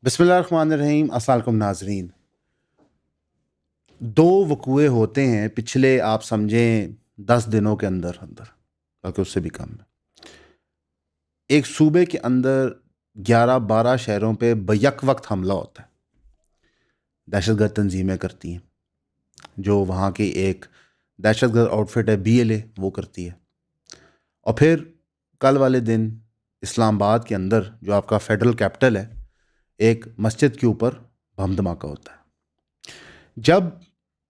بسم اللہ الرحمن الرحیم۔ السلام علیکم ناظرین۔ دو وقوعے ہوتے ہیں پچھلے آپ سمجھیں 10 دنوں کے اندر بلکہ اس سے بھی کم ہے۔ ایک صوبے کے اندر 11-12 شہروں پہ بیک وقت حملہ ہوتا ہے، دہشت گرد تنظیمیں کرتی ہیں، جو وہاں کی ایک دہشت گرد آؤٹ فٹ ہے BLA وہ کرتی ہے۔ اور پھر کل والے دن اسلام آباد کے اندر جو آپ کا فیڈرل کیپٹل ہے، ایک مسجد کے اوپر بم دھماکہ ہوتا ہے۔ جب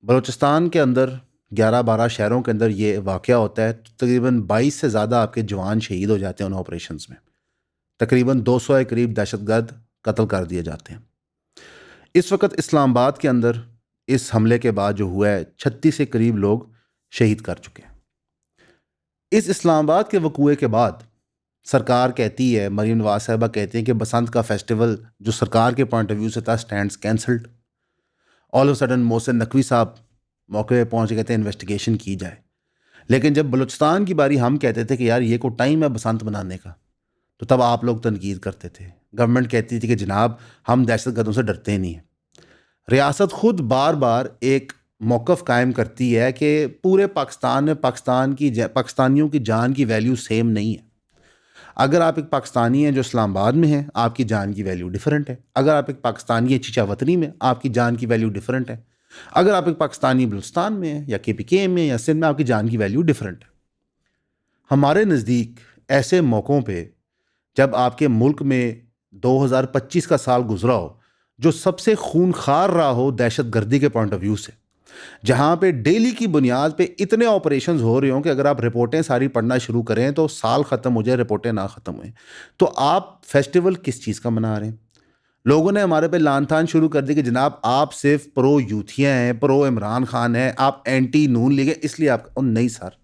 بلوچستان کے اندر 11-12 شہروں کے اندر یہ واقعہ ہوتا ہے تو تقریباً 22 سے زیادہ آپ کے جوان شہید ہو جاتے ہیں ان آپریشنز میں، تقریباً 200 کے قریب دہشت گرد قتل کر دیے جاتے ہیں۔ اس وقت اسلام آباد کے اندر اس حملے کے بعد جو ہوا ہے 36 کے قریب لوگ شہید کر چکے ہیں۔ اس اسلام آباد کے وقوعے کے بعد سرکار کہتی ہے، مریم نواز صاحبہ کہتے ہیں کہ بسنت کا فیسٹیول جو سرکار کے پوائنٹ آف ویو سے تھا stands cancelled. All of sudden Mohsin Naqvi صاحب موقع پہ پہنچ کے کہتے ہیں انویسٹیگیشن کی جائے۔ لیکن جب بلوچستان کی باری ہم کہتے تھے کہ یار یہ کوئی ٹائم ہے بسنت منانے کا، تو تب آپ لوگ تنقید کرتے تھے۔ گورنمنٹ کہتی تھی کہ جناب ہم دہشت گردوں سے ڈرتے نہیں ہیں۔ ریاست خود بار بار ایک موقف قائم کرتی ہے کہ پورے پاکستان میں پاکستانیوں کی جان کی ویلیو سیم نہیں ہے۔ اگر آپ ایک پاکستانی ہیں جو اسلام آباد میں ہیں، آپ کی جان کی ویلیو ڈیفرنٹ ہے۔ اگر آپ ایک پاکستانی ہیں چچا وطنی میں، آپ کی جان کی ویلیو ڈیفرنٹ ہے۔ اگر آپ ایک پاکستانی بلوچستان میں ہیں یا KPK میں یا سندھ میں، آپ کی جان کی ویلیو ڈیفرنٹ ہے۔ ہمارے نزدیک ایسے موقعوں پہ جب آپ کے ملک میں 2025 کا سال گزرا ہو جو سب سے خونخوار رہا ہو دہشت گردی کے پوائنٹ آف ویو سے، جہاں پہ ڈیلی کی بنیاد پہ اتنے آپریشنز ہو رہے ہوں کہ اگر آپ رپورٹیں ساری پڑھنا شروع کریں تو سال ختم ہو جائے، رپورٹیں نہ ختم ہوئیں، تو آپ فیسٹیول کس چیز کا منا رہے ہیں؟ لوگوں نے ہمارے پہ لان تان شروع کر دی کہ جناب آپ صرف پرو یوتھیا ہیں، پرو عمران خان ہیں، آپ اینٹی نون لیگ ہیں، اس لیے آپ نہیں سر۔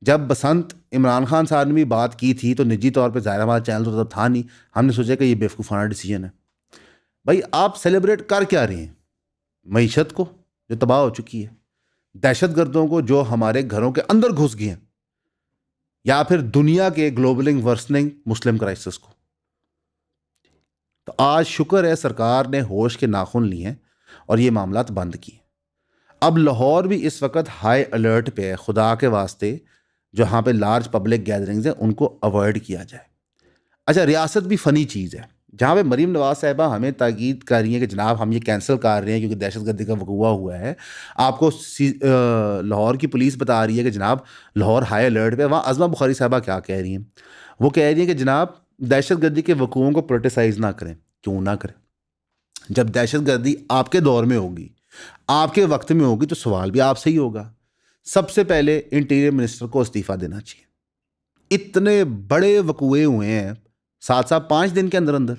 جب بسنت عمران خان صاحب نے بھی بات کی تھی تو نجی طور پہ ظاہر ہمارا چینل تو تھا نہیں، ہم نے سوچا کہ یہ بیوقوفانہ ڈیسیجن ہے۔ بھائی آپ سیلیبریٹ کر کیا رہے ہیں؟ معیشت کو جو تباہ ہو چکی ہے، دہشت گردوں کو جو ہمارے گھروں کے اندر گھس گئے ہیں، یا پھر دنیا کے گلوبلنگ ورسننگ مسلم کرائسس کو؟ تو آج شکر ہے سرکار نے ہوش کے ناخن لیے ہیں اور یہ معاملات بند کیے۔ اب لاہور بھی اس وقت ہائی الرٹ پہ ہے، خدا کے واسطے جہاں پہ لارج پبلک گیدرنگز ہیں ان کو اوائڈ کیا جائے۔ اچھا، ریاست بھی فنی چیز ہے، جہاں پہ مریم نواز صاحبہ ہمیں تاکید کر رہی ہیں کہ جناب ہم یہ کینسل کر رہے ہیں کیونکہ دہشت گردی کا وقوع ہوا ہے، آپ کو لاہور کی پولیس بتا رہی ہے کہ جناب لاہور ہائی الرٹ پہ۔ وہاں عظمہ بخاری صاحبہ کیا کہہ رہی ہیں؟ وہ کہہ رہی ہیں کہ جناب دہشت گردی کے وقوعوں کو پولیٹیسائز نہ کریں۔ کیوں نہ کریں؟ جب دہشت گردی آپ کے دور میں ہوگی، آپ کے وقت میں ہوگی، تو سوال بھی آپ سے ہی ہوگا۔ سب سے پہلے انٹیریئر منسٹر کو استعفیٰ دینا چاہیے۔ اتنے بڑے وقوعے ہوئے ہیں 5 دن کے اندر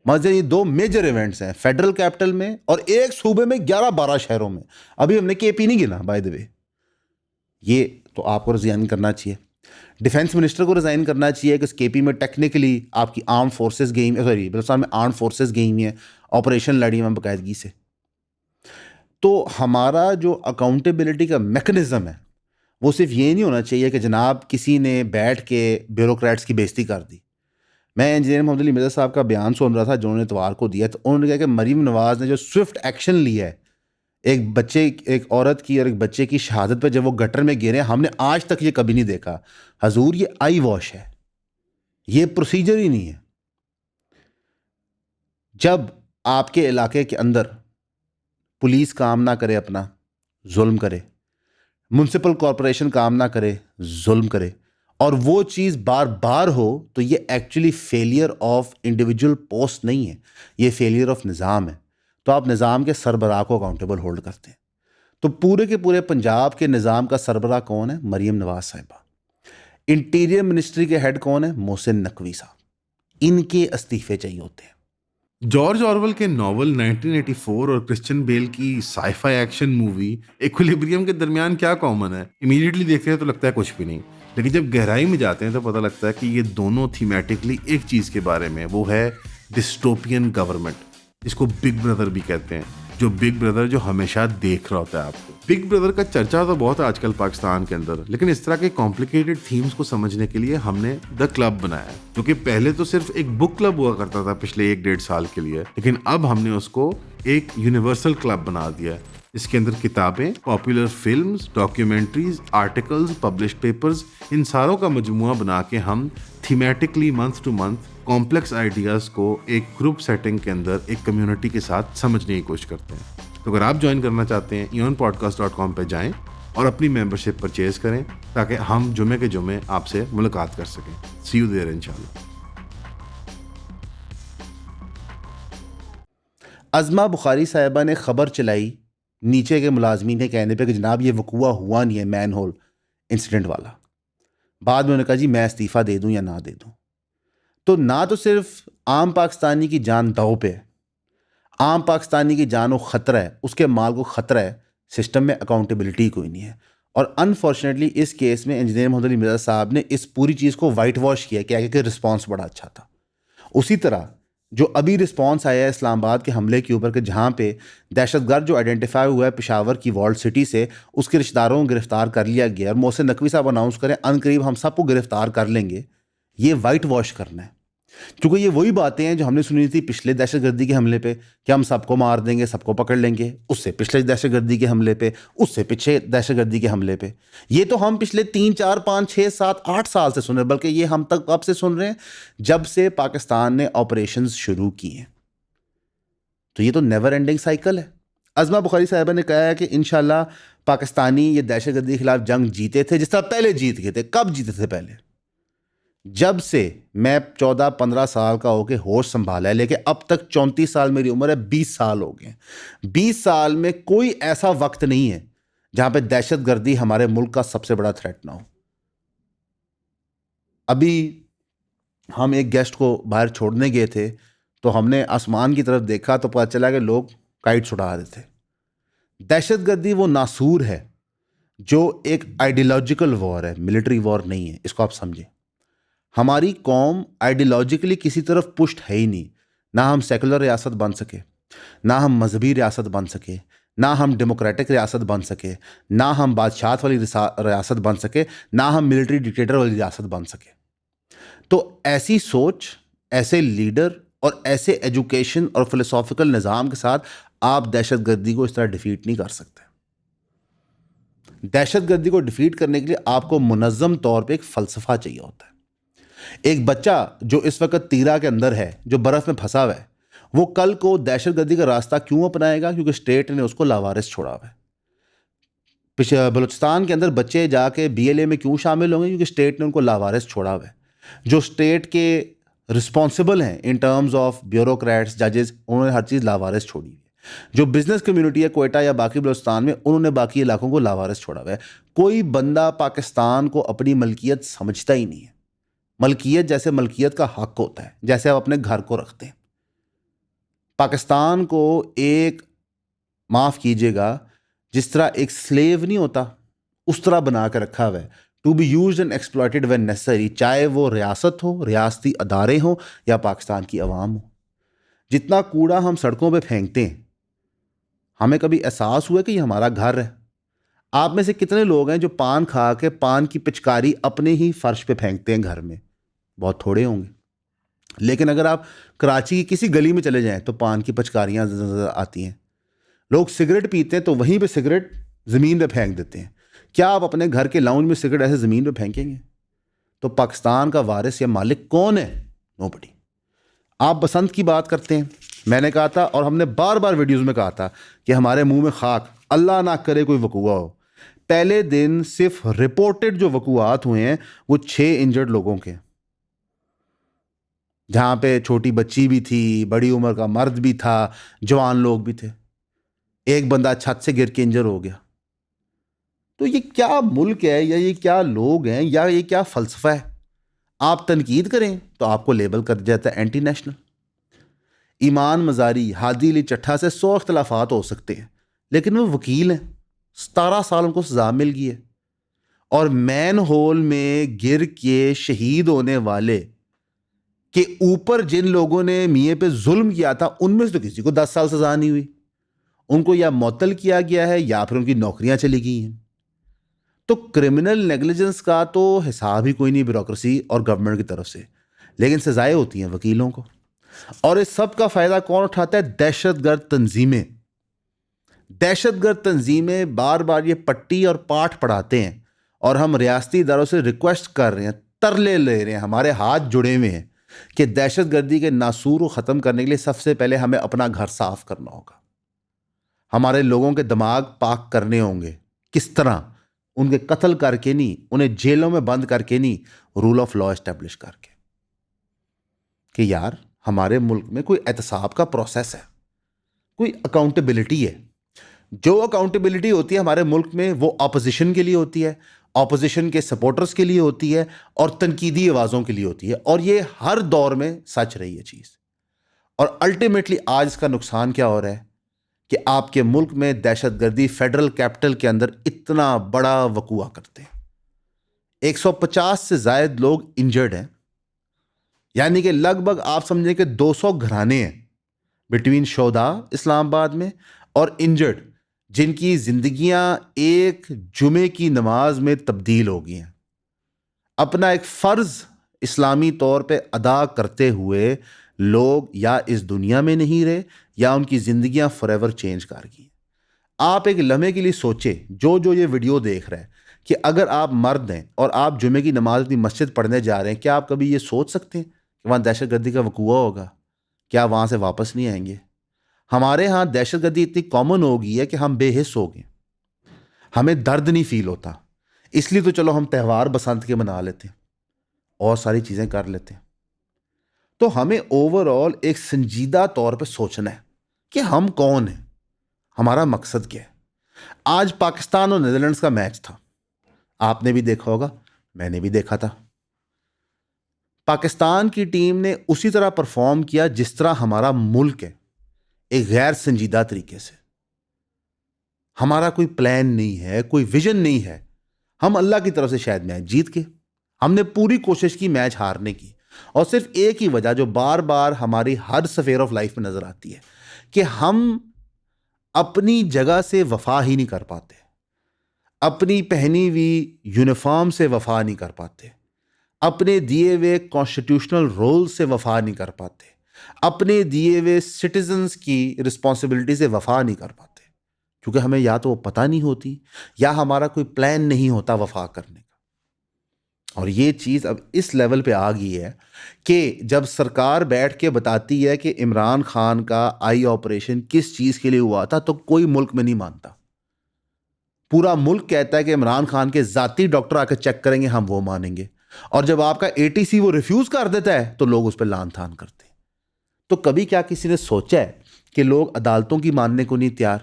مزے، یہ 2 میجر ایونٹس ہیں، فیڈرل کیپٹل میں اور ایک صوبے میں 11-12 شہروں میں۔ ابھی ہم نے KP نہیں گنا بائی دی وے۔ یہ تو آپ کو ریزائن کرنا چاہیے، ڈیفینس منسٹر کو ریزائن کرنا چاہیے کہ اس KP میں ٹیکنیکلی آپ کی آرم فورسز گئی ہوئی، بلوچستان میں آرم فورسز گئی ہوئی ہیں، آپریشن لڑی ہوئی ہیں باقاعدگی سے۔ تو ہمارا جو اکاؤنٹیبلٹی کا میکنزم ہے وہ صرف یہ نہیں ہونا چاہیے کہ جناب کسی نے بیٹھ کے بیوروکریٹس کی بےزتی کر دی۔ میں انجینئر محمد علی مرزا صاحب کا بیان سن رہا تھا جو انہوں نے اتوار کو دیا، تو انہوں نے کہا کہ مریم نواز نے جو سوئفٹ ایکشن لیا ہے ایک عورت کی اور ایک بچے کی شہادت پہ، جب وہ گٹر میں گرے، ہم نے آج تک یہ کبھی نہیں دیکھا۔ حضور یہ آئی واش ہے، یہ پروسیجر ہی نہیں ہے۔ جب آپ کے علاقے کے اندر پولیس کام نہ کرے، اپنا ظلم کرے، میونسپل کارپوریشن کام نہ کرے، ظلم کرے، اور وہ چیز بار بار ہو، تو یہ actually failure of individual post نہیں ہے، یہ فیلئر آف نظام ہے۔ تو آپ نظام کے سربراہ کو اکاؤنٹیبل ہولڈ کرتے ہیں۔ تو پورے کے پورے پنجاب کے نظام کا سربراہ کون ہے؟ مریم نواز صاحبہ۔ انٹیریئر منسٹری کے ہیڈ کون ہے؟ محسن نقوی صاحب۔ ان کے استعفے چاہیے ہوتے ہیں۔ جارج آرویل کے ناول 1984 اور کرسچن بیل کی سائی فائی ایکشن مووی ایکولیبریم کے درمیان کیا کامن ہے؟ امیڈیٹلی دیکھتے ہیں تو لگتا ہے کچھ بھی نہیں، لیکن جب گہرائی میں جاتے ہیں تو پتہ لگتا ہے کہ یہ دونوں تھیمیٹکلی ایک چیز کے بارے میں، وہ ہے ڈسٹوپین گورنمنٹ، جس کو بگ بردر بھی کہتے ہیں۔ جو بگ بردر جو ہمیشہ دیکھ رہا ہوتا ہے آپ کو. بگ بردر کا چرچا تو بہت ہے آج کل پاکستان کے اندر, لیکن اس طرح کے کمپلیکیٹڈ تھیمز کو سمجھنے کے لیے ہم نے دا کلب بنایا, جو کہ پہلے تو صرف ایک بک کلب ہوا کرتا تھا پچھلے 1-1.5 سال کے لیے, لیکن اب ہم نے اس کو ایک یونیورسل کلب بنا دیا ہے. اس کے اندر کتابیں, popular films, documentaries, articles, published papers, ان ساروں کا مجموعہ بنا کے ہم thematically month to month complex ideas کو ایک گروپ سیٹنگ کے اندر ایک کمیونٹی کے ساتھ سمجھنے کی کوشش کرتے ہیں. تو اگر آپ جوائن کرنا چاہتے ہیں eonpodcast.com پہ جائیں اور اپنی ممبرشپ پرچیز کریں تاکہ ہم جمعے کے جمعے آپ سے ملاقات کر سکیں. سی یو دیئر انشاءاللہ. عظمہ بخاری صاحبہ نے خبر چلائی نیچے کے ملازمین کے کہنے پہ کہ جناب یہ وقوع ہوا نہیں ہے مین ہول انسیڈنٹ والا. بعد میں انہوں نے کہا جی میں استعفیٰ دے دوں یا نہ دے دوں. تو نہ تو صرف عام پاکستانی کی جان داؤ پہ ہے, عام پاکستانی کی جان و خطرہ ہے, اس کے مال کو خطرہ ہے, سسٹم میں اکاؤنٹیبلٹی کوئی نہیں ہے. اور انفارچونیٹلی اس کیس میں انجینئر محمد علی مرزا صاحب نے اس پوری چیز کو وائٹ واش کیا کہ رسپانس بڑا اچھا تھا. اسی طرح جو ابھی رسپانس آیا ہے اسلام آباد کے حملے کے اوپر کہ جہاں پہ دہشت گرد جو آئیڈینٹیفائی ہوا ہے پشاور کی والڈ سٹی سے, اس کے رشتہ داروں کو گرفتار کر لیا گیا, اور محسن نقوی صاحب اناؤنس کریں ان قریب ہم سب کو گرفتار کر لیں گے. یہ وائٹ واش کرنا ہے, کیونکہ یہ وہی باتیں ہیں جو ہم نے سنی تھی پچھلے دہشت گردی کے حملے پہ کہ ہم سب کو مار دیں گے, سب کو پکڑ لیں گے, اس سے پچھلے دہشت گردی کے حملے پہ, اس سے پیچھے دہشت گردی کے حملے پہ. یہ تو ہم پچھلے 3, 4, 5, 6, 7, 8 سال سے سن رہے ہیں, بلکہ یہ ہم تک اب سے سن رہے ہیں جب سے پاکستان نے آپریشنز شروع کی ہیں. تو یہ تو نیور اینڈنگ سائیکل ہے. عظمہ بخاری صاحبہ نے کہا ہے کہ انشاءاللہ پاکستانی یہ دہشت گردی کے خلاف جنگ جیتے تھے جس طرح پہلے جیت گئے تھے. کب جیتے تھے؟ پہلے جب سے میں 14-15 سال کا ہو کے ہوش سنبھالا ہے, لیکن اب تک 34 سال میری عمر ہے, 20 سال ہو گئے. 20 سال میں کوئی ایسا وقت نہیں ہے جہاں پہ دہشت گردی ہمارے ملک کا سب سے بڑا تھریٹ نہ ہو. ابھی ہم ایک گیسٹ کو باہر چھوڑنے گئے تھے تو ہم نے آسمان کی طرف دیکھا تو پتہ چلا کہ لوگ کائٹس اڑا رہے تھے. دہشت گردی وہ ناسور ہے جو ایک آئیڈیالوجیکل وار ہے, ملٹری وار نہیں ہے. اس کو آپ سمجھیں. ہماری قوم آئیڈیالوجیکلی کسی طرف پشٹ ہے ہی نہیں. نہ ہم سیکولر ریاست بن سکے, نہ ہم مذہبی ریاست بن سکے, نہ ہم ڈیموکریٹک ریاست بن سکے, نہ ہم بادشاہت والی ریاست بن سکے, نہ ہم ملٹری ڈکٹیٹر والی ریاست بن سکے. تو ایسی سوچ, ایسے لیڈر اور ایسے ایجوکیشن اور فلسافیکل نظام کے ساتھ آپ دہشت گردی کو اس طرح ڈیفیٹ نہیں کر سکتے. دہشت گردی کو ڈیفیٹ کرنے کے لیے آپ کو منظم طور پہ ایک فلسفہ چاہیے ہوتا ہے. ایک بچہ جو اس وقت تیرا کے اندر ہے, جو برف میں پھنسا ہوا ہے, وہ کل کو دہشت گردی کا راستہ کیوں اپنائے گا؟ کیونکہ اسٹیٹ نے اس کو لاوارث چھوڑا ہوا ہے. بلوچستان کے اندر بچے جا کے BLA میں کیوں شامل ہوں گے؟ کیونکہ اسٹیٹ نے ان کو لاوارث چھوڑا ہوا ہے. جو اسٹیٹ کے رسپانسبل ہیں ان ٹرمز آف بیوروکریٹس, ججز, انہوں نے ہر چیز لاوارث چھوڑی ہے. جو بزنس کمیونٹی ہے کوئٹہ یا باقی بلوچستان میں, انہوں نے باقی علاقوں کو لاوارث چھوڑا ہوا ہے. کوئی بندہ پاکستان کو اپنی ملکیت سمجھتا ہی نہیں ہے. ملکیت جیسے ملکیت کا حق ہوتا ہے, جیسے آپ اپنے گھر کو رکھتے ہیں. پاکستان کو ایک, معاف کیجیے گا, جس طرح ایک سلیو نہیں ہوتا اس طرح بنا کے رکھا ہوا ہے, to be used and exploited when necessary, چاہے وہ ریاست ہو, ریاستی ادارے ہوں یا پاکستان کی عوام ہو. جتنا کوڑا ہم سڑکوں پہ پھینکتے ہیں, ہمیں کبھی احساس ہوا کہ یہ ہمارا گھر ہے؟ آپ میں سے کتنے لوگ ہیں جو پان کھا کے پان کی پچکاری اپنے ہی فرش پہ پھینکتے ہیں گھر میں؟ بہت تھوڑے ہوں گے. لیکن اگر آپ کراچی کی کسی گلی میں چلے جائیں تو پان کی پچکاریاں آتی ہیں. لوگ سگریٹ پیتے ہیں تو وہیں پہ سگریٹ زمین پہ پھینک دیتے ہیں. کیا آپ اپنے گھر کے لاؤنج میں سگریٹ ایسے زمین پہ پھینکیں گے؟ تو پاکستان کا وارث یا مالک کون ہے؟ نوبڈی. آپ بسنت کی بات کرتے ہیں, میں نے کہا تھا اور ہم نے بار بار ویڈیوز میں کہا تھا کہ ہمارے منہ میں خاک, اللہ نہ کرے کوئی وقوع ہو. پہلے دن صرف رپورٹڈ جو وقوعات ہوئے ہیں وہ 6 انجرڈ لوگوں کے, جہاں پہ چھوٹی بچی بھی تھی, بڑی عمر کا مرد بھی تھا, جوان لوگ بھی تھے. ایک بندہ چھت سے گر کے انجر ہو گیا. تو یہ کیا ملک ہے, یا یہ کیا لوگ ہیں, یا یہ کیا فلسفہ ہے؟ آپ تنقید کریں تو آپ کو لیبل کر جاتا ہے اینٹی نیشنل. ایمان مزاری, ہادی علی چٹھا سے 100 اختلافات ہو سکتے ہیں, لیکن وہ وکیل ہیں. 17 سال ان کو سزا مل گئی ہے. اور مین ہول میں گر کے شہید ہونے والے کے اوپر جن لوگوں نے میاں پہ ظلم کیا تھا, ان میں سے تو کسی کو 10 سال سزا نہیں ہوئی. ان کو یا معطل کیا گیا ہے یا پھر ان کی نوکریاں چلی گئی ہیں. تو کرمنل نیگلیجنس کا تو حساب ہی کوئی نہیں بیوروکریسی اور گورنمنٹ کی طرف سے، لیکن سزائیں ہوتی ہیں وکیلوں کو. اور اس سب کا فائدہ کون اٹھاتا ہے؟ دہشت گرد تنظیمیں. دہشت گرد تنظیمیں بار بار یہ پٹی اور پاٹ پڑھاتے ہیں اور ہم ریاستی اداروں سے ریکویسٹ کر رہے ہیں، ترلے لے رہے ہیں، ہمارے ہاتھ جڑے ہوئے ہیں کہ دہشت گردی کے ناسور کو ختم کرنے کے لیے سب سے پہلے ہمیں اپنا گھر صاف کرنا ہوگا، ہمارے لوگوں کے دماغ پاک کرنے ہوں گے. کس طرح؟ ان کے قتل کر کے نہیں، انہیں جیلوں میں بند کر کے نہیں، رول آف لا اسٹیبلش کر کے. کہ یار ہمارے ملک میں کوئی احتساب کا پروسیس ہے، کوئی اکاؤنٹیبلٹی ہے. جو اکاؤنٹیبلٹی ہوتی ہے ہمارے ملک میں وہ اپوزیشن کے لیے ہوتی ہے، اپوزیشن کے سپورٹرز کے لیے ہوتی ہے اور تنقیدی آوازوں کے لیے ہوتی ہے. اور یہ ہر دور میں سچ رہی ہے چیز. اور الٹیمیٹلی آج اس کا نقصان کیا ہو رہا ہے کہ آپ کے ملک میں دہشت گردی فیڈرل کیپٹل کے اندر اتنا بڑا وقوع کرتے ہیں. 150 سے زائد لوگ انجرڈ ہیں، یعنی کہ لگ بھگ آپ سمجھیں کہ 200 گھرانے ہیں بٹوین شہداء اسلام آباد میں اور انجرڈ، جن کی زندگیاں ایک جمعے کی نماز میں تبدیل ہو گئی ہیں. اپنا ایک فرض اسلامی طور پہ ادا کرتے ہوئے لوگ یا اس دنیا میں نہیں رہے یا ان کی زندگیاں فار ایور چینج کر گئی. آپ ایک لمحے کے لیے سوچیں، جو یہ ویڈیو دیکھ رہے ہیں، کہ اگر آپ مرد ہیں اور آپ جمعے کی نماز اپنی مسجد پڑھنے جا رہے ہیں، کیا آپ کبھی یہ سوچ سکتے ہیں کہ وہاں دہشت گردی کا وقوع ہوگا؟ کیا وہاں سے واپس نہیں آئیں گے؟ ہمارے ہاں دہشت گردی اتنی کامن ہو گئی ہے کہ ہم بے حس ہو گئے، ہمیں درد نہیں فیل ہوتا. اس لیے تو چلو ہم تہوار بسنت کے منا لیتے ہیں اور ساری چیزیں کر لیتے ہیں. تو ہمیں اوور آل ایک سنجیدہ طور پہ سوچنا ہے کہ ہم کون ہیں، ہمارا مقصد کیا ہے. آج پاکستان اور نیدرلینڈز کا میچ تھا، آپ نے بھی دیکھا ہوگا، میں نے بھی دیکھا تھا. پاکستان کی ٹیم نے اسی طرح پرفارم کیا جس طرح ہمارا ملک ہے، ایک غیر سنجیدہ طریقے سے. ہمارا کوئی پلان نہیں ہے، کوئی ویژن نہیں ہے. ہم اللہ کی طرف سے شاید میچ جیت کے، ہم نے پوری کوشش کی میچ ہارنے کی، اور صرف ایک ہی وجہ جو بار بار ہماری ہر سفیر آف لائف میں نظر آتی ہے کہ ہم اپنی جگہ سے وفا ہی نہیں کر پاتے، اپنی پہنی ہوئی یونیفارم سے وفا نہیں کر پاتے، اپنے دیے ہوئے کانسٹیٹیوشنل رول سے وفا نہیں کر پاتے، اپنے دیے ہوئے سٹیزنز کی رسپانسبلٹی سے وفا نہیں کر پاتے، کیونکہ ہمیں یا تو وہ پتہ نہیں ہوتی یا ہمارا کوئی پلان نہیں ہوتا وفا کرنے کا. اور یہ چیز اب اس لیول پہ آ گئی ہے کہ جب سرکار بیٹھ کے بتاتی ہے کہ عمران خان کا آئی آپریشن کس چیز کے لیے ہوا تھا تو کوئی ملک میں نہیں مانتا. پورا ملک کہتا ہے کہ عمران خان کے ذاتی ڈاکٹر آ کے چیک کریں گے، ہم وہ مانیں گے. اور جب آپ کا ATC وہ ریفیوز کر دیتا ہے تو لوگ اس پہ لان تھان کرتے ہیں. تو کبھی کیا کسی نے سوچا ہے کہ لوگ عدالتوں کی ماننے کو نہیں تیار،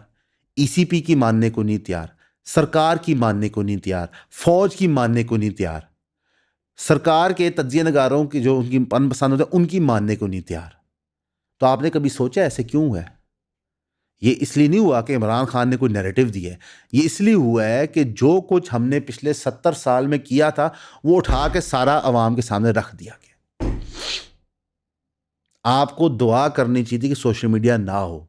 ECP کی ماننے کو نہیں تیار، سرکار کی ماننے کو نہیں تیار، فوج کی ماننے کو نہیں تیار، سرکار کے تجزیہ نگاروں کی جو ان کی من پسند ہوتے ہیں ان کی ماننے کو نہیں تیار؟ تو آپ نے کبھی سوچا ایسے کیوں ہے؟ یہ اس لیے نہیں ہوا کہ عمران خان نے کوئی نیریٹو دیا ہے، یہ اس لیے ہوا ہے کہ جو کچھ ہم نے پچھلے 70 سال میں کیا تھا وہ اٹھا کے سارا عوام کے سامنے رکھ دیا گیا. آپ کو دعا کرنی چاہیے کہ سوشل میڈیا نہ ہو،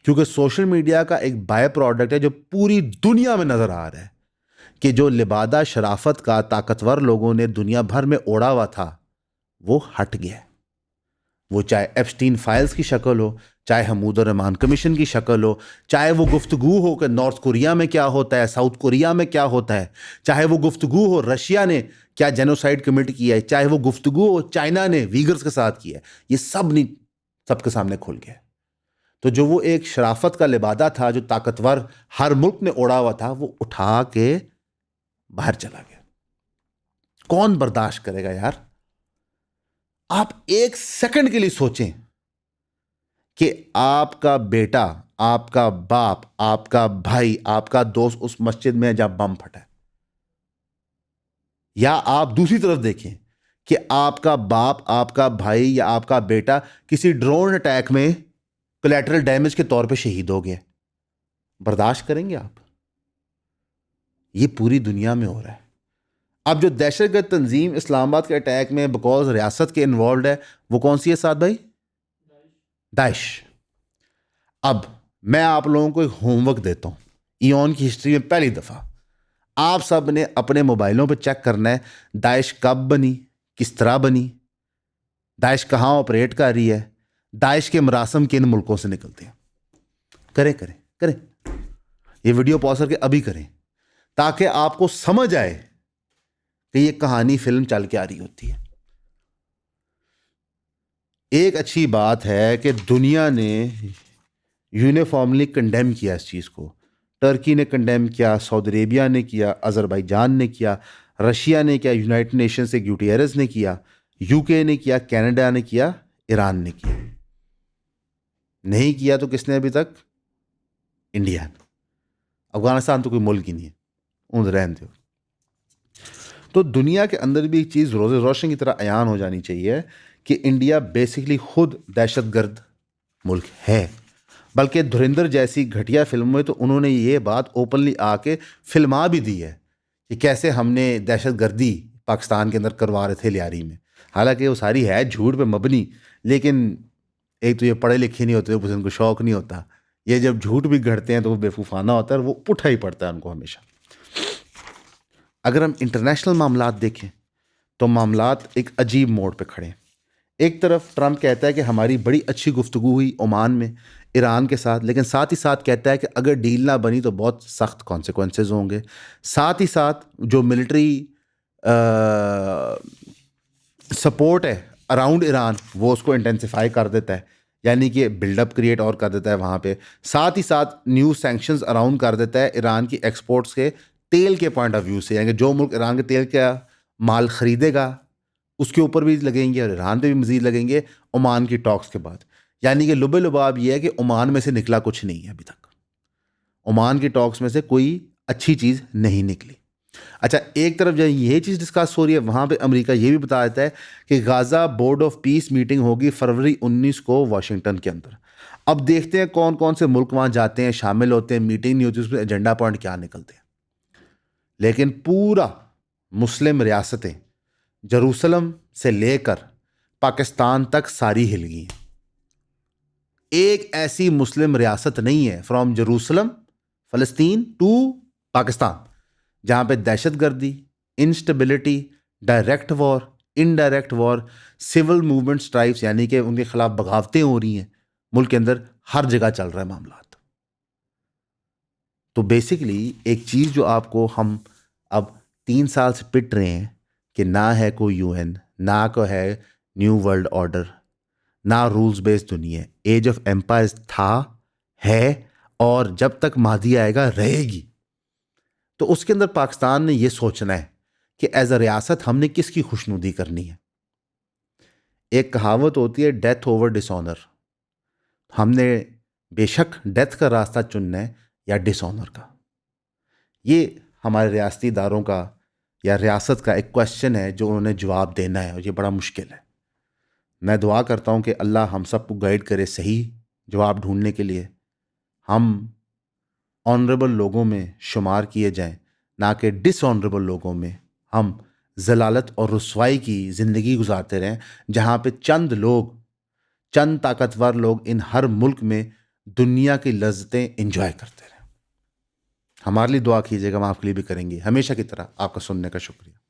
کیونکہ سوشل میڈیا کا ایک بائی پروڈکٹ ہے جو پوری دنیا میں نظر آ رہا ہے کہ جو لبادہ شرافت کا طاقتور لوگوں نے دنیا بھر میں اوڑا ہوا تھا وہ ہٹ گیا. وہ چاہے ایپسٹین فائلز کی شکل ہو، چاہے حمود الرحمان کمیشن کی شکل ہو، چاہے وہ گفتگو ہو کہ نارتھ کوریا میں کیا ہوتا ہے، ساؤتھ کوریا میں کیا ہوتا ہے، چاہے وہ گفتگو ہو رشیا نے کیا جینوسائیڈ کمٹ کیا ہے، چاہے وہ گفتگو ہو چائنا نے ویگرز کے ساتھ کیا ہے، یہ سب نہیں سب کے سامنے کھل گیا. تو جو وہ ایک شرافت کا لبادہ تھا جو طاقتور ہر ملک نے اوڑا ہوا تھا وہ اٹھا کے باہر چلا گیا. کون برداشت کرے گا یار؟ آپ ایک سیکنڈ کے لیے سوچیں کہ آپ کا بیٹا، آپ کا باپ، آپ کا بھائی، آپ کا دوست اس مسجد میں جب بم پھٹا ہے، یا آپ دوسری طرف دیکھیں کہ آپ کا باپ، آپ کا بھائی یا آپ کا بیٹا کسی ڈرون اٹیک میں کولیٹرل ڈیمیج کے طور پہ شہید ہو گیا. برداشت کریں گے آپ؟ یہ پوری دنیا میں ہو رہا ہے. اب جو دہشت گرد تنظیم اسلام آباد کے اٹیک میں بکوز ریاست کے انوالوڈ ہے وہ کون سی ہے سعد بھائی؟ داعش. اب میں آپ لوگوں کو ایک ہوم ورک دیتا ہوں. ایون کی ہسٹری میں پہلی دفعہ آپ سب نے اپنے موبائلوں پہ چیک کرنا ہے داعش کب بنی, کس طرح بنی, داعش کہاں آپریٹ کر رہی ہے, داعش کے مراسم کن ملکوں سے نکلتے ہیں. کریں کریں کریں, یہ ویڈیو پاز کر کے ابھی کریں تاکہ آپ کو سمجھ آئے کہ یہ کہانی فلم چل کے آ رہی ہوتی ہے. ایک اچھی بات ہے کہ دنیا نے یونیفارملی کنڈیم کیا اس چیز کو. ٹرکی نے کنڈیم کیا, سعودی عربیہ نے کیا, آذربائیجان نے کیا, رشیا نے کیا, یونائٹڈ نیشن سے گیوٹیرز نے کیا, یو کے نے کیا, کینیڈا نے کیا, ایران نے کیا. نہیں کیا تو کس نے ابھی تک؟ انڈیا نے. افغانستان تو کوئی ملک ہی نہیں ہے, ان رہن دو. تو دنیا کے اندر بھی ایک چیز روز روشن کی طرح عیان ہو جانی چاہیے کہ انڈیا بیسکلی خود دہشت گرد ملک ہے. بلکہ دھرندر جیسی گھٹیا فلموں میں تو انہوں نے یہ بات اوپنلی آ کے فلما بھی دی ہے کہ کیسے ہم نے دہشت گردی پاکستان کے اندر کروا رہے تھے لیاری میں. حالانکہ وہ ساری ہے جھوٹ پہ مبنی, لیکن ایک تو یہ پڑھے لکھے نہیں ہوتے, ان کو شوق نہیں ہوتا. یہ جب جھوٹ بھی گھڑتے ہیں تو وہ بیوقوفانہ ہوتا ہے, اور وہ پٹھا ہی پڑتا ہے ان کو ہمیشہ. اگر ہم انٹرنیشنل معاملات دیکھیں تو معاملات ایک عجیب موڑ پہ کھڑے ہیں. ایک طرف ٹرمپ کہتا ہے کہ ہماری بڑی اچھی گفتگو ہوئی عمان میں ایران کے ساتھ, لیکن ساتھ ہی ساتھ کہتا ہے کہ اگر ڈیل نہ بنی تو بہت سخت کانسیکوینسز ہوں گے. ساتھ ہی ساتھ جو ملٹری سپورٹ ہے اراؤنڈ ایران وہ اس کو انٹینسیفائی کر دیتا ہے, یعنی کہ بلڈ اپ کریٹ اور کر دیتا ہے وہاں پہ. ساتھ ہی ساتھ نیو سینکشنز اراؤنڈ کر دیتا ہے ایران کی ایکسپورٹس کے تیل کے پوائنٹ آف ویو سے, یعنی کہ جو ملک ایران کے تیل کا مال خریدے گا اس کے اوپر بھی لگیں گے اور ایران پہ بھی مزید لگیں گے عمان کی ٹاکس کے بعد. یعنی کہ لب لباب یہ ہے کہ عمان میں سے نکلا کچھ نہیں ہے ابھی تک. عمان کی ٹاکس میں سے کوئی اچھی چیز نہیں نکلی. اچھا, ایک طرف جب یہ چیز ڈسکس ہو رہی ہے وہاں پہ امریکہ یہ بھی بتا دیتا ہے کہ غازہ بورڈ آف پیس میٹنگ ہوگی فروری 19 کو واشنگٹن کے اندر. اب دیکھتے ہیں کون کون سے ملک وہاں جاتے ہیں, شامل ہوتے ہیں, میٹنگ نہیں ہوتی, اس میں ایجنڈا پوائنٹ کیا نکلتے ہیں. لیکن پورا مسلم ریاستیں جروسلم سے لے کر پاکستان تک ساری ہل گئی ہیں. ایک ایسی مسلم ریاست نہیں ہے فرام جروسلم فلسطین ٹو پاکستان جہاں پہ دہشت گردی, انسٹیبلٹی, ڈائریکٹ وار, انڈائریکٹ وار, سول موومنٹ اسٹرائکس یعنی کہ ان کے خلاف بغاوتیں ہو رہی ہیں ملک کے اندر, ہر جگہ چل رہا ہے معاملات. تو بیسکلی ایک چیز جو آپ کو ہم اب 3 سال سے پٹ رہے ہیں کہ نہ ہے کوئی یو این, نہ کو ہے نیو ورلڈ آرڈر, نہ رولز بیسڈ دنیا. ایج آف ایمپائرز تھا, ہے, اور جب تک مہدی آئے گا رہے گی. تو اس کے اندر پاکستان نے یہ سوچنا ہے کہ ایز اے ریاست ہم نے کس کی خوشنودی کرنی ہے. ایک کہاوت ہوتی ہے ڈیتھ اوور ڈس آنر. ہم نے بے شک ڈیتھ کا راستہ چننا ہے یا ڈس آنر کا. یہ ہمارے ریاستی اداروں کا یا ریاست کا ایک کوشچن ہے جو انہوں نے جواب دینا ہے, اور یہ بڑا مشکل ہے. میں دعا کرتا ہوں کہ اللہ ہم سب کو گائیڈ کرے صحیح جواب ڈھونڈنے کے لیے. ہم آنریبل لوگوں میں شمار کیے جائیں, نہ کہ ڈس آنریبل لوگوں میں ہم ضلالت اور رسوائی کی زندگی گزارتے رہیں, جہاں پہ چند لوگ, چند طاقتور لوگ ان ہر ملک میں دنیا کی لذتیں انجوائے کرتے رہیں. ہمارے لیے دعا کیجیے گا, ہم آپ کے لیے بھی کریں گے. ہمیشہ کی طرح آپ کا سننے کا شکریہ.